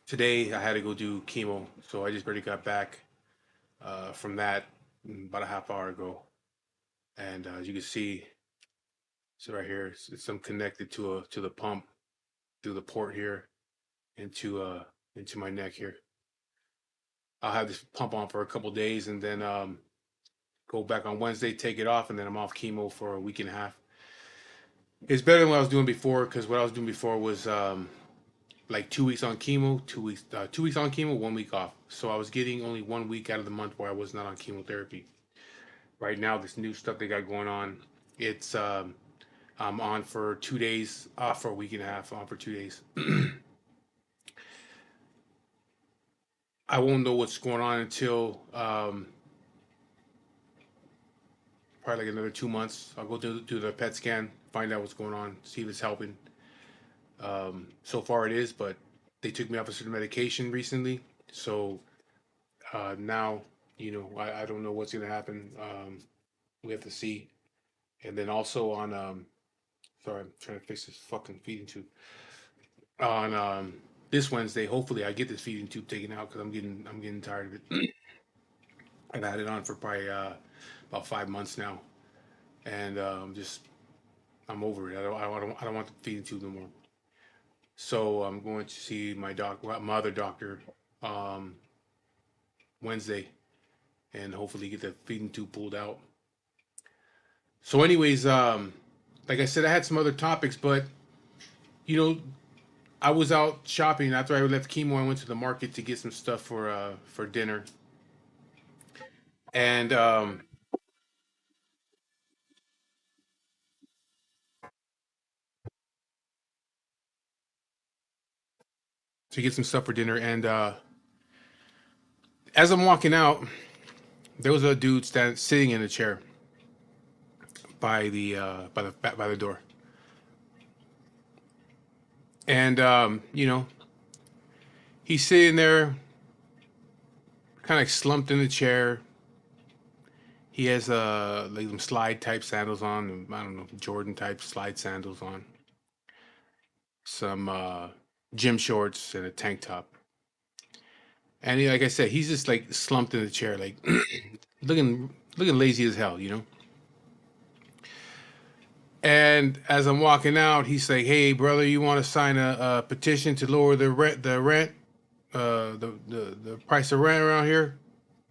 Today I had to go do chemo, so I just barely got back from that about a half hour ago. And as you can see, so right here, I'm connected to the pump through the port here into my neck here. I'll have this pump on for a couple days, and then go back on Wednesday, take it off, and then I'm off chemo for a week and a half. It's better than what I was doing before because what I was doing before was like 2 weeks on chemo, 2 weeks on chemo, 1 week off. So I was getting only 1 week out of the month where I was not on chemotherapy. Right now, this new stuff they got going on, it's I'm on for 2 days, off for a week and a half, on for 2 days. I won't know what's going on until probably like another 2 months. I'll go do the PET scan, find out what's going on, see if it's helping. So far it is, but they took me off of certain medication recently, so now I don't know what's gonna happen. We have to see. And then also on sorry, I'm trying to fix this fucking feeding tube. On this Wednesday, hopefully I get this feeding tube taken out because I'm getting tired of it. I've had it on for probably about 5 months now, and just I'm over it. I don't want the feeding tube no more. So I'm going to see my other doctor, um, Wednesday, and hopefully get the feeding tube pulled out. So, anyways, like I said, I had some other topics, but you know, I was out shopping after I left chemo. I went to the market to get some stuff for dinner, and to get some stuff for dinner. And as I'm walking out, there was a dude sitting in a chair by the door, and he's sitting there, kind of like slumped in the chair. He has like some slide type sandals on. I don't know, Jordan type slide sandals on. Some gym shorts and a tank top. And like I said, he's just like slumped in the chair, like looking lazy as hell, you know. And as I'm walking out, he's like, "Hey, brother, you want to sign a petition to lower the price of rent around here?"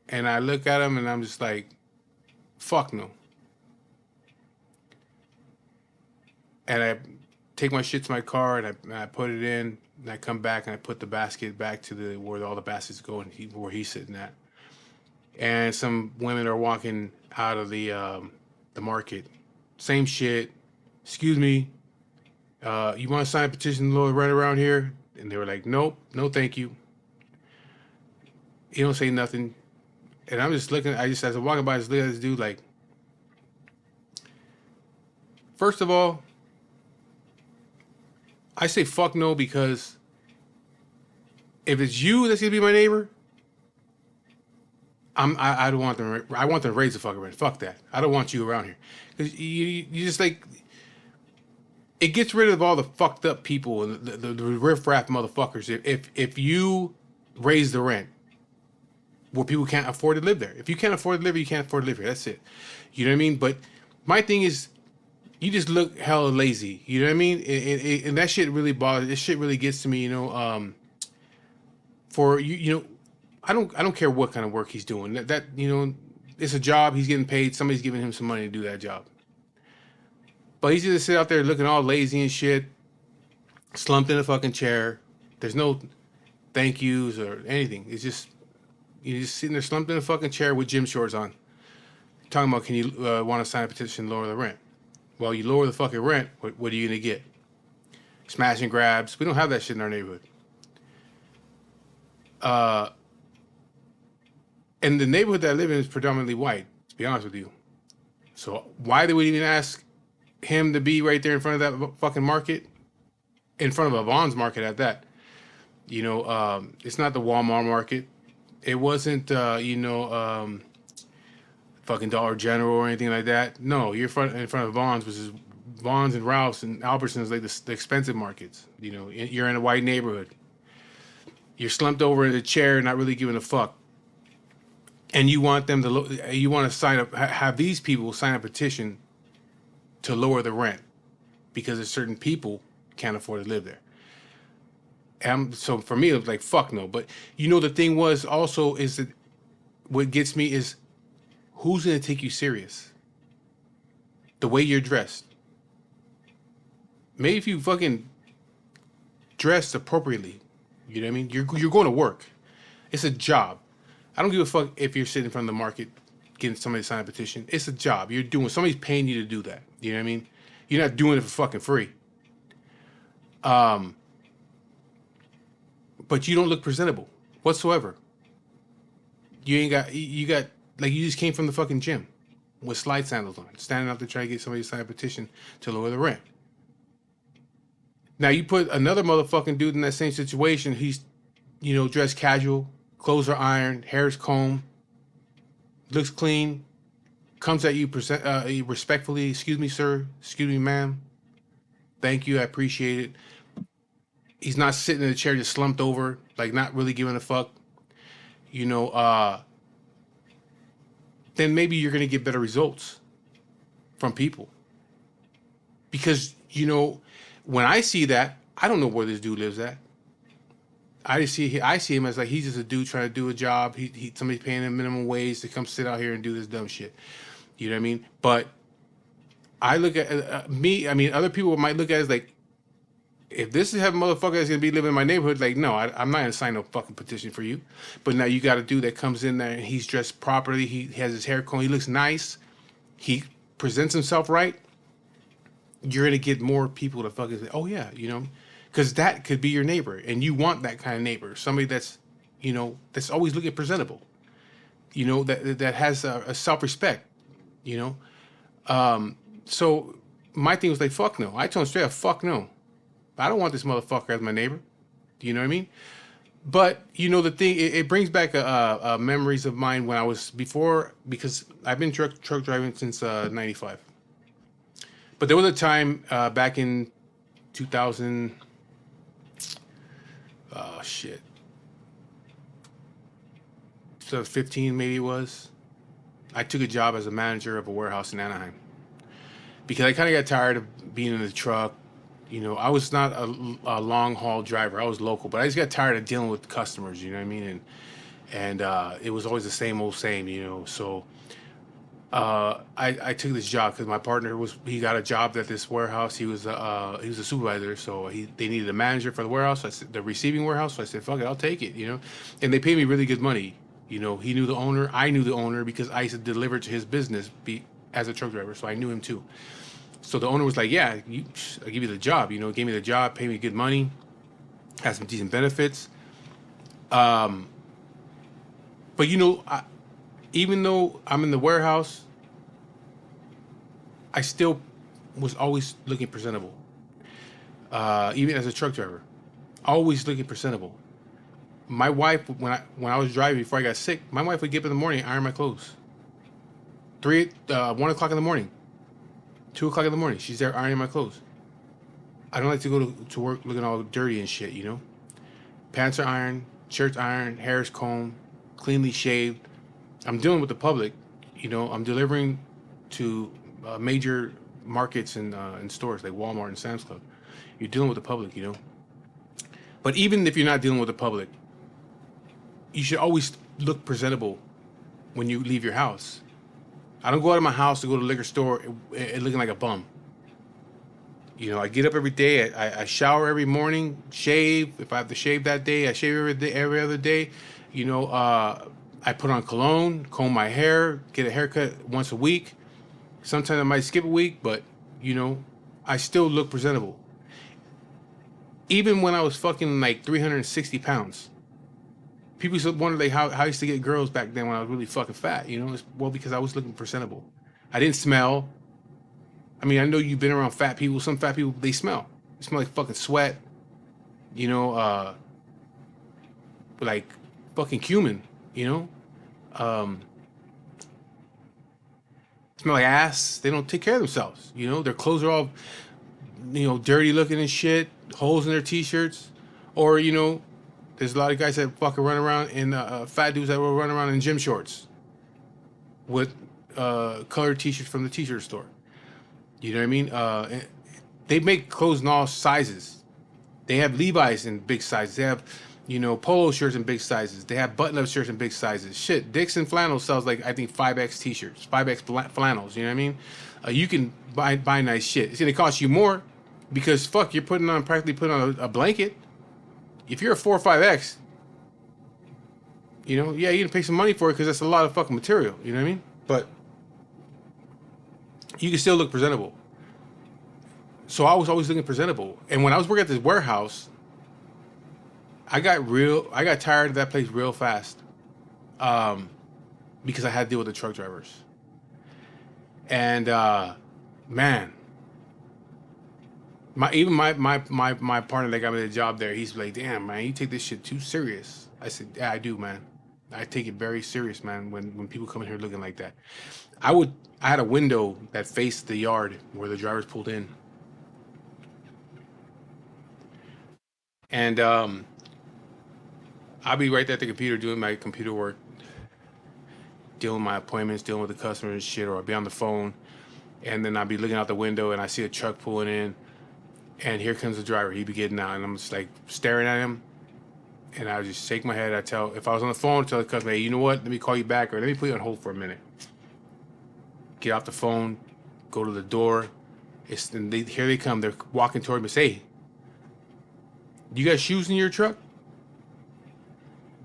And I look at him, and I'm just like, "Fuck no." And I take my shit to my car, and I put it in, and I come back, and I put the basket back to the where all the baskets go, and where he's sitting at. And some women are walking out of the market. Same shit. Excuse me. You want to sign a petition to lower rent around here? And they were like, nope, no, thank you. He don't say nothing. And I'm just looking. As I'm walking by, I just look at this dude like, first of all, I say fuck no because if it's you that's gonna be my neighbor, I don't want them. I want them to raise the fucking rent. Fuck that. I don't want you around here because you just like it gets rid of all the fucked up people and the riffraff motherfuckers. If you raise the rent where people can't afford to live there, if you can't afford to live here, you can't afford to live here. That's it. You know what I mean? But my thing is, you just look hella lazy. You know what I mean? And that shit really bothers. This shit really gets to me. You know, for you know, I don't care what kind of work he's doing. That it's a job. He's getting paid. Somebody's giving him some money to do that job. But he's just sit out there looking all lazy and shit, slumped in a fucking chair. There's no thank yous or anything. It's just you're just sitting there slumped in a fucking chair with gym shorts on. Talking about can you want to sign a petition to lower the rent? Well, you lower the fucking rent. What are you gonna get? Smash and grabs. We don't have that shit in our neighborhood. Uh, and the neighborhood that I live in is predominantly white, to be honest with you. So why they would even ask him to be right there in front of that fucking market, in front of a Vaughn's market at that? It's not the Walmart market. It wasn't, fucking Dollar General or anything like that. No, you're in front of Vaughn's, which is Vaughn's and Ralph's and Albertsons, like the expensive markets. You're in a white neighborhood. You're slumped over in a chair, not really giving a fuck. And you want them to, you want to sign up, have these people sign a petition to lower the rent because there's certain people can't afford to live there. So for me, it was like, fuck no. But the thing was also is that what gets me is who's going to take you serious? The way you're dressed. Maybe if you fucking dressed appropriately, you know what I mean? You're going to work. It's a job. I don't give a fuck if you're sitting in front of the market getting somebody to sign a petition. It's a job. Somebody's paying you to do that. You know what I mean? You're not doing it for fucking free. But you don't look presentable whatsoever. You got like you just came from the fucking gym with slide sandals on, standing out to try to get somebody to sign a petition to lower the rent. Now you put another motherfucking dude in that same situation. He's, dressed casual, clothes are ironed, hair's combed, looks clean, comes at you respectfully. Excuse me, sir. Excuse me, ma'am. Thank you. I appreciate it. He's not sitting in a chair just slumped over, like not really giving a fuck. Then maybe you're going to get better results from people. Because, when I see that, I don't know where this dude lives at. I see him as like he's just a dude trying to do a job. Somebody's paying him minimum wage to come sit out here and do this dumb shit. You know what I mean? But I look at other people might look at it as like, if this is a motherfucker that's gonna be living in my neighborhood, like, no, I'm not gonna sign no fucking petition for you. But now you got a dude that comes in there and he's dressed properly. He has his hair combed. He looks nice. He presents himself right. You're gonna get more people to fucking say, oh yeah, because that could be your neighbor, and you want that kind of neighbor, somebody that's, that's always looking presentable, that has a self-respect, So my thing was like, fuck no. I told him straight up, fuck no. I don't want this motherfucker as my neighbor. Do you know what I mean? But the thing, it brings back a memories of mine when I was because I've been truck driving since '95. But there was a time back in 2000. Oh shit. 2015 maybe it was. I took a job as a manager of a warehouse in Anaheim because I kind of got tired of being in the truck. I was not a long haul driver. I was local, but I just got tired of dealing with customers. You know what I mean? And it was always the same old same. So I took this job because my partner he got a job at this warehouse. He was a supervisor, so they needed a manager for the warehouse. So the receiving warehouse. So I said, "Fuck it, I'll take it." And they paid me really good money. He knew the owner. I knew the owner because I used to deliver to his business as a truck driver, so I knew him too. So the owner was like, "Yeah, I'll give you the job." Gave me the job, paid me good money, had some decent benefits. But even though I'm in the warehouse, I still was always looking presentable. Even as a truck driver, always looking presentable. My wife, when I was driving before I got sick, my wife would get up in the morning, iron my clothes. 1 o'clock in the morning, 2 o'clock in the morning, she's there ironing my clothes. I don't like to go to work looking all dirty and shit. Pants are ironed, shirts ironed, hair's combed, cleanly shaved. I'm dealing with the public. I'm delivering to major markets and stores like Walmart and Sam's Club. You're dealing with the public. But even if you're not dealing with the public, you should always look presentable when you leave your house. I don't go out of my house to go to the liquor store looking like a bum. I get up every day. I shower every morning, shave. If I have to shave that day, I shave every other day. I put on cologne, comb my hair, get a haircut once a week. Sometimes I might skip a week, but, I still look presentable. Even when I was fucking like 360 pounds, People used to wonder like how I used to get girls back then when I was really fucking fat. You know, well because I was looking presentable. I didn't smell. I mean, I know you've been around fat people. Some fat people they smell. They smell like fucking sweat. You know, like fucking cumin. You know, smell like ass. They don't take care of themselves. You know, their clothes are all, you know, dirty looking and shit. Holes in their t-shirts, or you know, there's a lot of guys that fucking run around in fat dudes that will run around in gym shorts with colored t-shirts from the t-shirt store. You know what I mean? They make clothes in all sizes. They have Levi's in big sizes. They have, you know, polo shirts in big sizes. They have button-up shirts in big sizes. Shit, Dixon Flannel sells like I think 5X t-shirts, 5X flannels. You know what I mean? You can buy nice shit. It's gonna cost you more because fuck, you're practically putting on a blanket. If you're a 4 or 5X, you know, yeah, you're gonna pay some money for it because that's a lot of fucking material. You know what I mean? But you can still look presentable. So I was always looking presentable. And when I was working at this warehouse, I got tired of that place real fast. Because I had to deal with the truck drivers. And man, my partner that got me the job there, he's like, damn man, you take this shit too serious. I said, yeah, I do, man. I take it very serious, man, when people come in here looking like that. I had a window that faced the yard where the drivers pulled in. And I'll be right there at the computer doing my computer work, dealing with my appointments, dealing with the customers and shit, or I'll be on the phone, and then I'll be looking out the window and I see a truck pulling in, and here comes the driver. He be getting out, and I'm just like staring at him, and I just shake my head. If I was on the phone, tell the customer, hey, you know what? Let me call you back, or let me put you on hold for a minute. Get off the phone, go to the door. Here they come. They're walking toward me. Say, hey, you got shoes in your truck?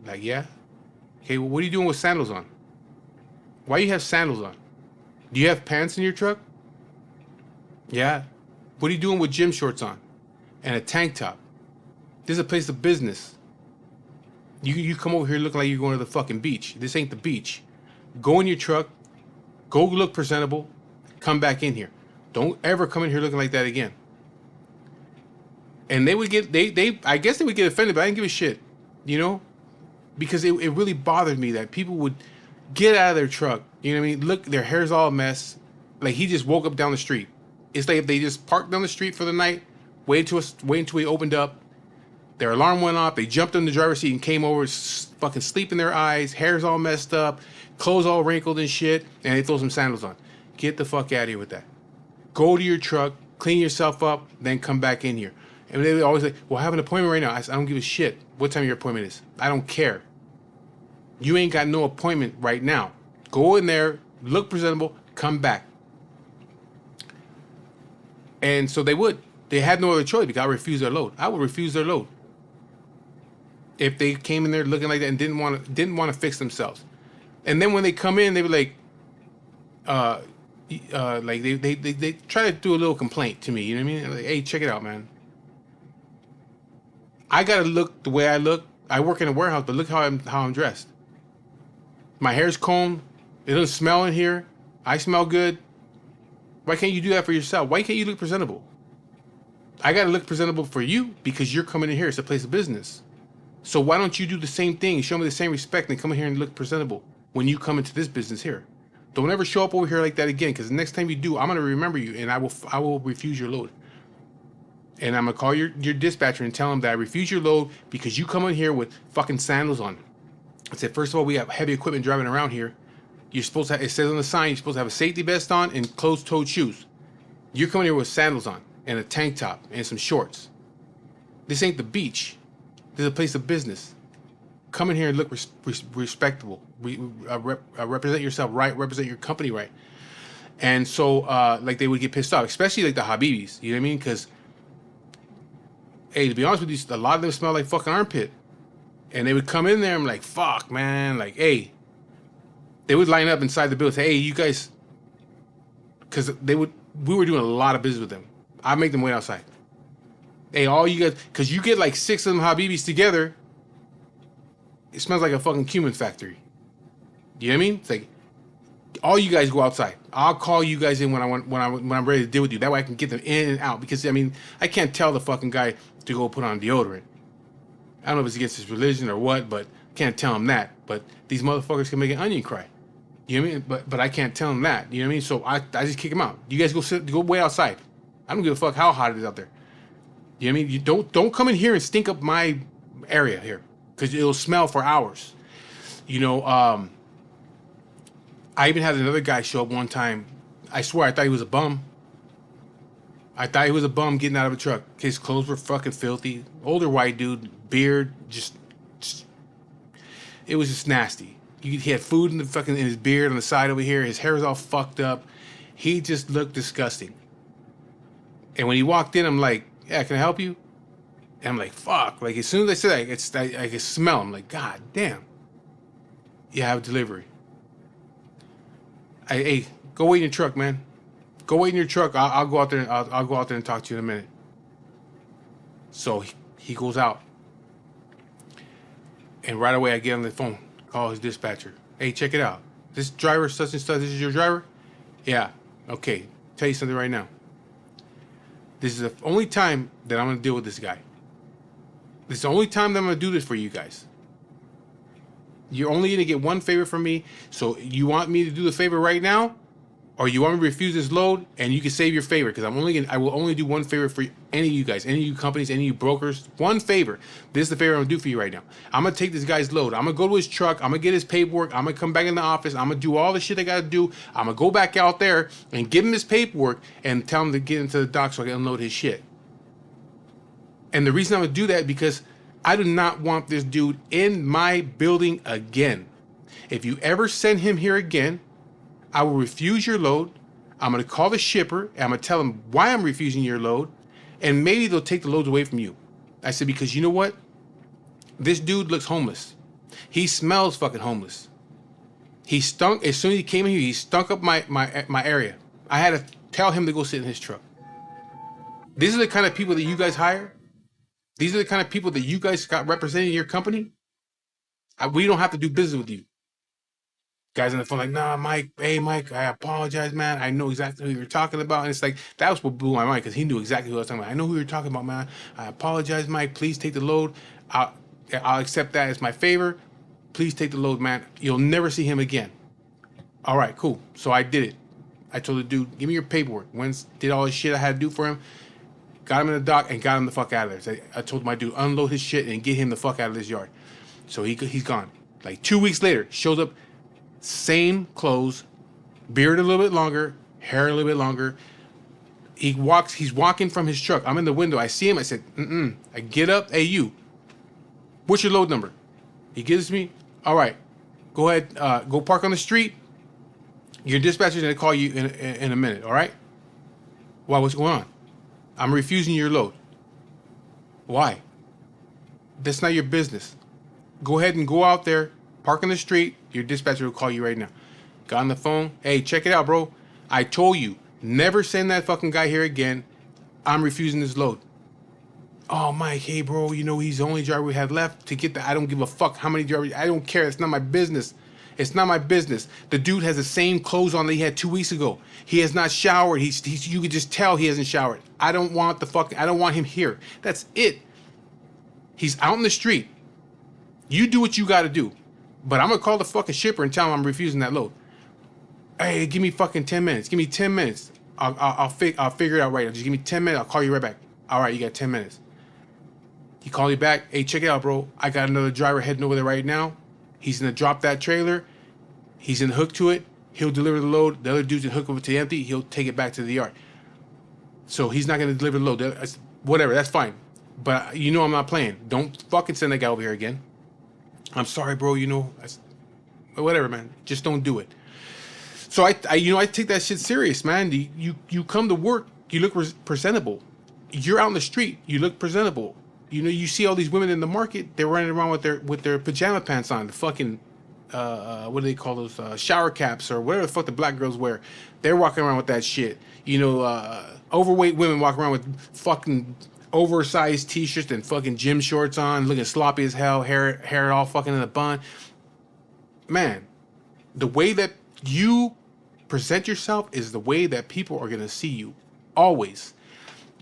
Like, yeah. Okay, well, what are you doing with sandals on? Why do you have sandals on? Do you have pants in your truck? Yeah. What are you doing with gym shorts on? And a tank top? This is a place of business. You come over here looking like you're going to the fucking beach. This ain't the beach. Go in your truck. Go look presentable. Come back in here. Don't ever come in here looking like that again. And they would get, I guess they would get offended, but I didn't give a shit. You know? Because it really bothered me that people would get out of their truck. You know what I mean? Look, their hair's all a mess. Like he just woke up down the street. It's like if they just parked down the street for the night, waited until he opened up, their alarm went off, they jumped in the driver's seat and came over, fucking sleep in their eyes, hair's all messed up, clothes all wrinkled and shit, and they throw some sandals on. Get the fuck out of here with that. Go to your truck, clean yourself up, then come back in here. And they always say, well, I have an appointment right now. I don't give a shit what time your appointment is. I don't care. You ain't got no appointment right now. Go in there, look presentable, come back. And so they would. They had no other choice because I refused their load. I would refuse their load if they came in there looking like that and didn't want to fix themselves. And then when they come in, they were like, like they try to do a little complaint to me. You know what I mean? Like, hey, check it out, man. I gotta look the way I look. I work in a warehouse, but look how I'm dressed. My hair's combed. It doesn't smell in here. I smell good. Why can't you do that for yourself? Why can't you look presentable? I gotta look presentable for you because you're coming in here. It's a place of business. So why don't you do the same thing? Show me the same respect and come in here and look presentable when you come into this business here. Don't ever show up over here like that again, because the next time you do, I'm gonna remember you and I will refuse your load. And I'm gonna call your dispatcher and tell him that I refuse your load because you come in here with fucking sandals on. I said, first of all, we have heavy equipment driving around here. You're supposed to have, it says on the sign, you're supposed to have a safety vest on and closed-toed shoes. You're coming here with sandals on and a tank top and some shorts. This ain't the beach. This is a place of business. Come in here and look respectable. Represent yourself right. Represent your company right. And so, like, they would get pissed off, especially like the Habibis. You know what I mean? Because, hey, to be honest with you, a lot of them smell like fucking armpit. And they would come in there and I'm like, fuck, man. Like, hey. They would line up inside the building and say, hey, you guys. Because we were doing a lot of business with them. I'd make them wait outside. Hey, all you guys. Because you get like 6 of them Habibis together. it smells like a fucking cumin factory. You know what I mean? It's like all you guys go outside. I'll call you guys in when I'm ready to deal with you. That way I can get them in and out. Because I mean, I can't tell the fucking guy to go put on deodorant. I don't know if it's against his religion or what, but can't tell him that. But these motherfuckers can make an onion cry. You know what I mean? But I can't tell him that. You know what I mean? So I just kick him out. You guys go wait outside. I don't give a fuck how hot it is out there. You know what I mean? You don't come in here and stink up my area here, because it'll smell for hours. You know, I even had another guy show up one time. I swear I thought he was a bum. I thought he was a bum getting out of a truck. His clothes were fucking filthy. Older white dude, beard, just it was just nasty. He had food in his beard on the side over here. His hair was all fucked up. He just looked disgusting. And when he walked in, I'm like, "Yeah, can I help you?" And I'm like, "Fuck!" Like as soon as I said that, I could smell him. Like, God damn. You have a delivery. Hey, go wait in your truck, man. Go wait in your truck. I'll go out there. I'll go out there and talk to you in a minute. So he goes out, and right away I get on the phone, call his dispatcher. Hey, check it out. This driver, such and such. This is your driver? Yeah. Okay. Tell you something right now. This is the only time that I'm gonna deal with this guy. This is the only time that I'm gonna do this for you guys. You're only gonna get one favor from me. So you want me to do the favor right now, or you want me to refuse this load, and you can save your favor, because I will only do one favor for any of you guys, any of you companies, any of you brokers. One favor. This is the favor I'm gonna do for you right now. I'm gonna take this guy's load. I'm gonna go to his truck. I'm gonna get his paperwork. I'm gonna come back in the office. I'm gonna do all the shit I gotta do. I'm gonna go back out there and give him his paperwork and tell him to get into the dock so I can unload his shit. And the reason I'm gonna do that is because I do not want this dude in my building again. If you ever send him here again, I will refuse your load. I'm going to call the shipper, and I'm going to tell them why I'm refusing your load, and maybe they'll take the loads away from you. I said, because you know what? This dude looks homeless. He smells fucking homeless. He stunk. As soon as he came in here, he stunk up my area. I had to tell him to go sit in his truck. These are the kind of people that you guys hire. These are the kind of people that you guys got representing your company. We don't have to do business with you. Guys on the phone like, "Nah, Mike, hey, Mike, I apologize, man. I know exactly who you're talking about." And it's like, that was what blew my mind, because he knew exactly who I was talking about. "I know who you're talking about, man. I apologize, Mike. Please take the load. I'll accept that as my favor. Please take the load, man. You'll never see him again." All right, cool. So I did it. I told the dude, "Give me your paperwork." Did all the shit I had to do for him. Got him in the dock and got him the fuck out of there. So I told my dude, unload his shit and get him the fuck out of this yard. So he's gone. Like 2 weeks later, shows up. Same clothes, beard a little bit longer, hair a little bit longer. He's walking from his truck. I'm in the window. I see him. I said, I get up. "Hey, you, what's your load number?" He gives me. "All right, go ahead. Go park on the street. Your dispatcher's going to call you in a minute. All right?" "Why? What's going on?" "I'm refusing your load." "Why?" "That's not your business. Go ahead and go out there. Park on the street. Your dispatcher will call you right now." Got on the phone. "Hey, check it out, bro. I told you, never send that fucking guy here again. I'm refusing this load." "Oh, Mike, hey, bro, he's the only driver we had left to get that. I don't give a fuck how many drivers. I don't care. It's not my business. It's not my business. The dude has the same clothes on that he had 2 weeks ago. He has not showered. You could just tell he hasn't showered. I don't want him here. That's it. He's out in the street. You do what you got to do. But I'm going to call the fucking shipper and tell him I'm refusing that load." "Hey, give me fucking 10 minutes. Give me 10 minutes. I'll figure it out right now. Just give me 10 minutes. I'll call you right back." "All right, you got 10 minutes. He called me back. "Hey, check it out, bro. I got another driver heading over there right now. He's going to drop that trailer. He's going to hook to it. He'll deliver the load. The other dude's going to hook over to empty. He'll take it back to the yard. So he's not going to deliver the load. Whatever, that's fine. But I'm not playing. Don't fucking send that guy over here again. I'm sorry, bro. Whatever, man. Just don't do it." So I take that shit serious, man. You come to work, you look presentable. You're out in the street, you look presentable. You see all these women in the market, they're running around with their pajama pants on, the fucking what do they call those, shower caps or whatever the fuck the black girls wear. They're walking around with that shit. Overweight women walking around with fucking oversized t-shirts and fucking gym shorts on, looking sloppy as hell, hair all fucking in a bun. Man, the way that you present yourself is the way that people are gonna see you. Always.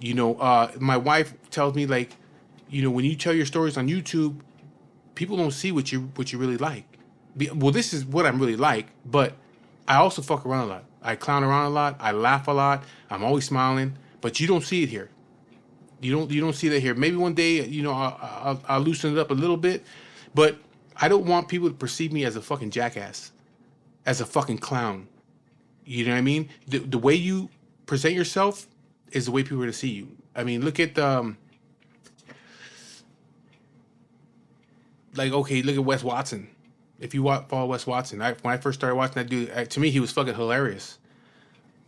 My wife tells me like, when you tell your stories on YouTube, people don't see what you really like. Well, this is what I'm really like, but I also fuck around a lot. I clown around a lot. I laugh a lot. I'm always smiling, but you don't see it here. You don't see that here. Maybe one day, I'll loosen it up a little bit, but I don't want people to perceive me as a fucking jackass, as a fucking clown. You know what I mean? The way you present yourself is the way people are gonna see you. I mean, look at look at Wes Watson. If you follow Wes Watson, when I first started watching that dude, to me he was fucking hilarious.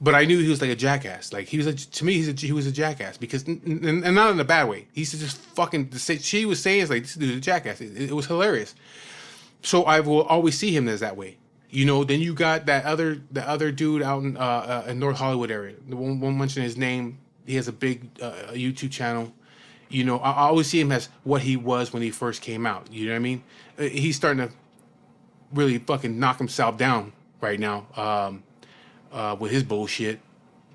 But I knew he was like a jackass. Like to me, he was a jackass because, and not in a bad way. He's just fucking. She was saying is like this dude's a jackass. It was hilarious. So I will always see him as that way. Then you got the other dude out in North Hollywood area. The one won't mention his name. He has a big YouTube channel. I always see him as what he was when he first came out. You know what I mean? He's starting to really fucking knock himself down right now with his bullshit.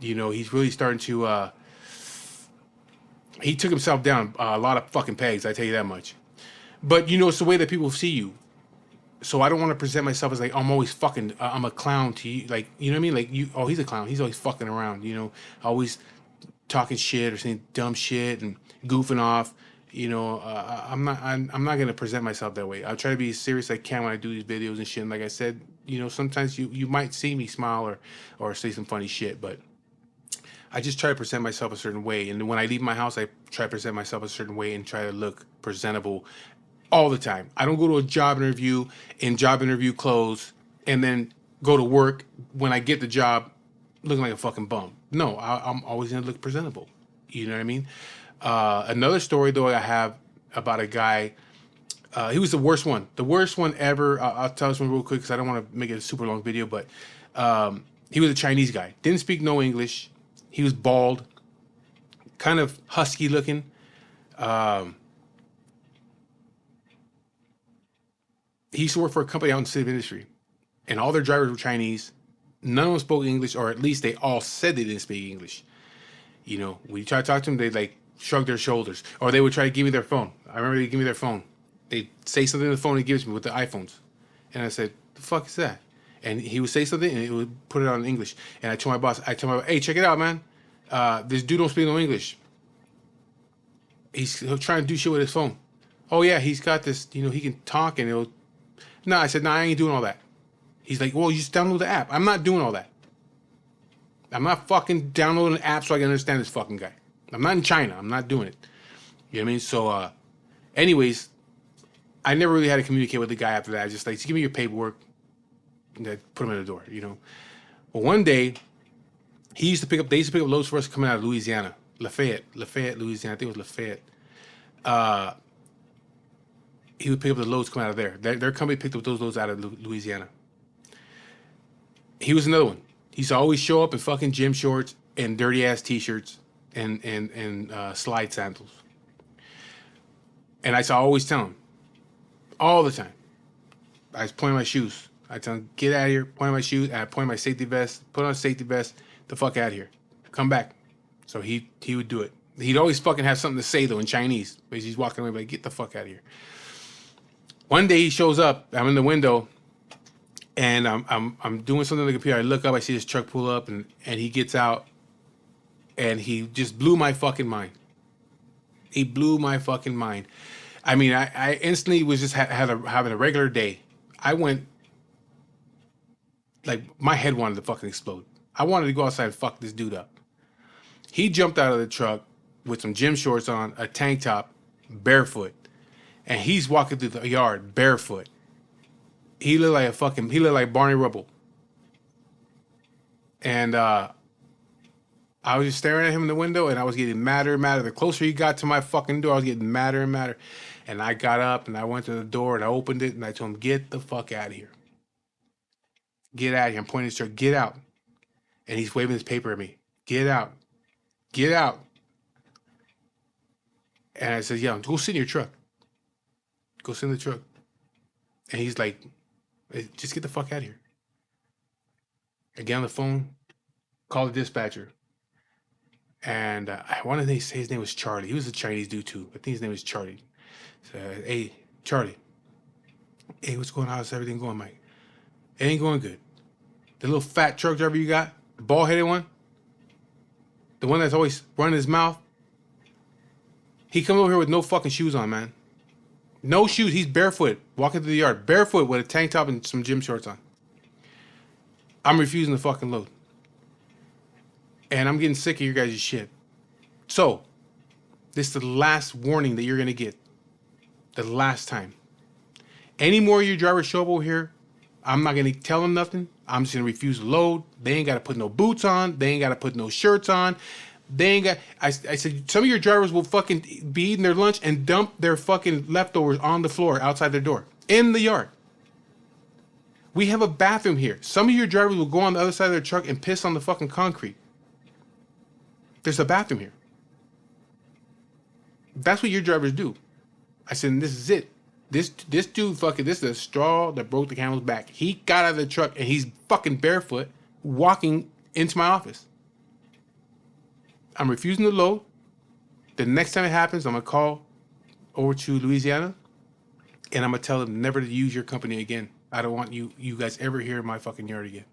He's really starting to. He took himself down a lot of fucking pegs. I tell you that much. But it's the way that people see you. So I don't want to present myself as like I'm always fucking. I'm a clown to you, like you know what I mean. Like you, oh, he's a clown. He's always fucking around. Always talking shit or saying dumb shit and goofing off. I'm not. I'm not gonna present myself that way. I'll try to be as serious as I can when I do these videos and shit. And like I said, sometimes you might see me smile or say some funny shit, but I just try to present myself a certain way. And when I leave my house, I try to present myself a certain way and try to look presentable all the time. I don't go to a job interview in job interview clothes and then go to work when I get the job looking like a fucking bum. No, I'm always gonna look presentable. You know what I mean? Another story though I have about a guy. He was the worst one ever. I'll tell this one real quick because I don't want to make it a super long video. But he was a Chinese guy. Didn't speak no English. He was bald, kind of husky looking. Um, he used to work for a company out in the city of industry, and all their drivers were Chinese. None of them spoke English, or at least they all said they didn't speak English. When you try to talk to them, they like shrug their shoulders, or they would try to give me their phone. I remember they give me their phone. They'd say something on the phone and give it to me with the iPhones, and I said, "The fuck is that?" And he would say something, and he would put it on English. And I told my boss, "Hey, check it out, man. This dude don't speak no English. He'll try to do shit with his phone. Oh yeah, he's got this. He can talk, and it'll." No, I said, "No, I ain't doing all that." He's like, "Well, you just download the app." I'm not doing all that. I'm not fucking downloading an app so I can understand this fucking guy. I'm not in China. I'm not doing it. You know what I mean? So, anyways, I never really had to communicate with the guy after that. I just like, give me your paperwork. And I put him in the door, Well, one day, they used to pick up loads for us coming out of Louisiana. Lafayette, Louisiana. I think it was Lafayette. He would pick up the loads coming out of there. Their company picked up those loads out of Louisiana. He was another one. He used to always show up in fucking gym shorts and dirty ass t-shirts and slide sandals. And I used to always tell him, all the time, I was pointing my shoes. I tell him, get out of here, point my shoes, and I point my safety vest, put on a safety vest, the fuck out of here. Come back. So he would do it. He'd always fucking have something to say though in Chinese. But he's walking away like, get the fuck out of here. One day he shows up, I'm in the window, and I'm doing something on the computer. I look up, I see his truck pull up, and he gets out, and he just blew my fucking mind. He blew my fucking mind. I mean, I instantly was just having a regular day. I went, like, my head wanted to fucking explode. I wanted to go outside and fuck this dude up. He jumped out of the truck with some gym shorts on, a tank top, barefoot. And he's walking through the yard barefoot. He looked like Barney Rubble. And I was just staring at him in the window, and I was getting madder and madder. The closer he got to my fucking door, I was getting madder and madder. And I got up, and I went to the door, and I opened it, and I told him, get the fuck out of here. Get out of here. I'm pointing his truck, get out. And he's waving his paper at me. Get out. Get out. And I said, yeah, go sit in your truck. Go sit in the truck. And he's like, hey, just get the fuck out of here. I get on the phone, call the dispatcher. And I wanted to say his name was Charlie. He was a Chinese dude too. I think his name was Charlie. So, hey, Charlie. Hey, what's going on? How's everything going, Mike? It ain't going good. The little fat truck driver you got, the bald-headed one, the one that's always running his mouth, he comes over here with no fucking shoes on, man. No shoes. He's barefoot, walking through the yard, barefoot with a tank top and some gym shorts on. I'm refusing to fucking load. And I'm getting sick of your guys' shit. So, this is the last warning that you're going to get. The last time. Any more of your drivers show up over here, I'm not going to tell them nothing. I'm just going to refuse to load. They ain't got to put no boots on. They ain't got to put no shirts on. They ain't got... I said, some of your drivers will fucking be eating their lunch and dump their fucking leftovers on the floor outside their door. In the yard. We have a bathroom here. Some of your drivers will go on the other side of their truck and piss on the fucking concrete. There's a bathroom here. That's what your drivers do. I said, this is it. This dude fucking, this is the straw that broke the camel's back. He got out of the truck and he's fucking barefoot walking into my office. I'm refusing to load. The next time it happens, I'm going to call over to Louisiana and I'm going to tell them never to use your company again. I don't want you guys ever here in my fucking yard again.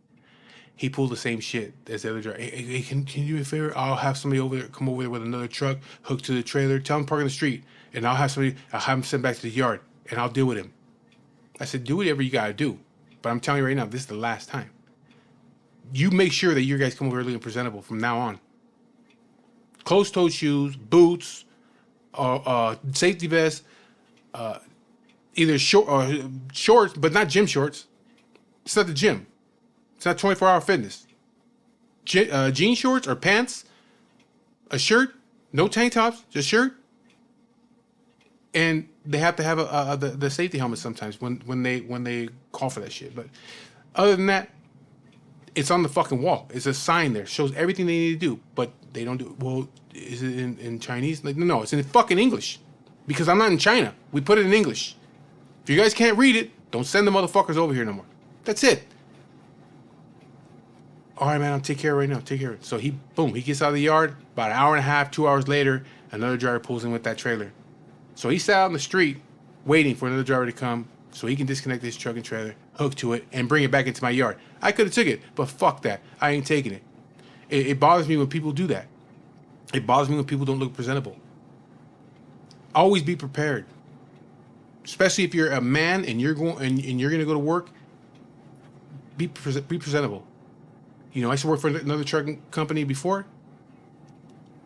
He pulled the same shit as the other driver. Hey, can you do me a favor? I'll have somebody over there, come over there with another truck, hooked to the trailer, tell him to park on the street, and I'll have him sent back to the yard, and I'll deal with him. I said, do whatever you gotta do. But I'm telling you right now, this is the last time. You make sure that your guys come over looking presentable from now on. Closed-toed shoes, boots, safety vest, either shorts, but not gym shorts. It's not the gym. It's not 24-hour fitness. Jean shorts or pants, a shirt, no tank tops, just shirt. And they have to have the safety helmet sometimes when they call for that shit. But other than that, it's on the fucking wall. It's a sign there. Shows everything they need to do. But they don't do it. Well, is it in Chinese? Like, no, it's in fucking English. Because I'm not in China. We put it in English. If you guys can't read it, don't send the motherfuckers over here no more. That's it. All right, man, I'll take care of it right now. Take care of it. So he gets out of the yard. About an hour and a half, 2 hours later, another driver pulls in with that trailer. So he sat out on the street waiting for another driver to come so he can disconnect his truck and trailer, hook to it, and bring it back into my yard. I could have took it, but fuck that. I ain't taking it. It bothers me when people do that. It bothers me when people don't look presentable. Always be prepared. Especially if you're a man and you're going to go to work, be presentable. You know, I used to work for another trucking company before.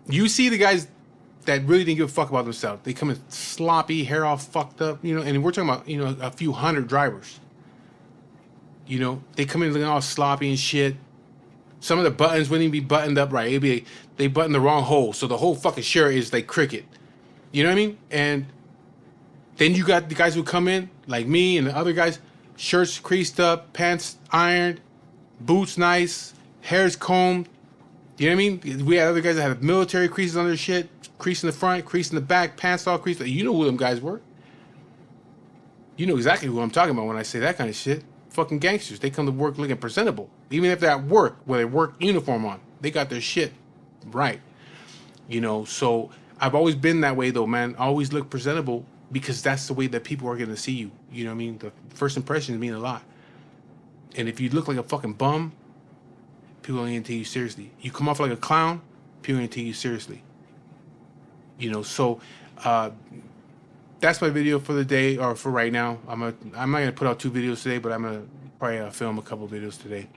You see the guys that really didn't give a fuck about themselves. They come in sloppy, hair all fucked up, you know, and we're talking about, you know, a few hundred drivers. You know, they come in looking all sloppy and shit. Some of the buttons wouldn't even be buttoned up right. It'd be they button the wrong hole, so the whole fucking shirt is like cricket. You know what I mean? And then you got the guys who come in, like me and the other guys, shirts creased up, pants ironed, boots nice, hair's combed. You know what I mean? We had other guys that had military creases on their shit, crease in the front, crease in the back, pants all creased. You know who them guys were. You know exactly who I'm talking about when I say that kind of shit. Fucking gangsters. They come to work looking presentable. Even if they're at work, with their work uniform on. They got their shit right. You know, so I've always been that way though, man. I always look presentable because that's the way that people are going to see you. You know what I mean? The first impressions mean a lot. And if you look like a fucking bum, people ain't gonna take you seriously. You come off like a clown, people ain't take you seriously. You know, so that's my video for the day, or for right now. I'm not gonna put out 2 videos today, but I'm gonna probably film a couple videos today.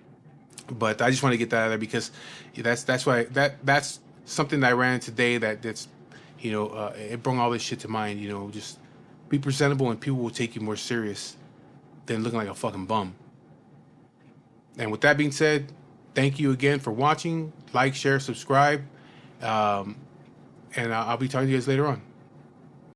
But I just want to get that out of there because that's why that's something that I ran today that's you know it brought all this shit to mind. You know, just be presentable and people will take you more serious than looking like a fucking bum. And with that being said, thank you again for watching. Like, share, subscribe. And I'll be talking to you guys later on.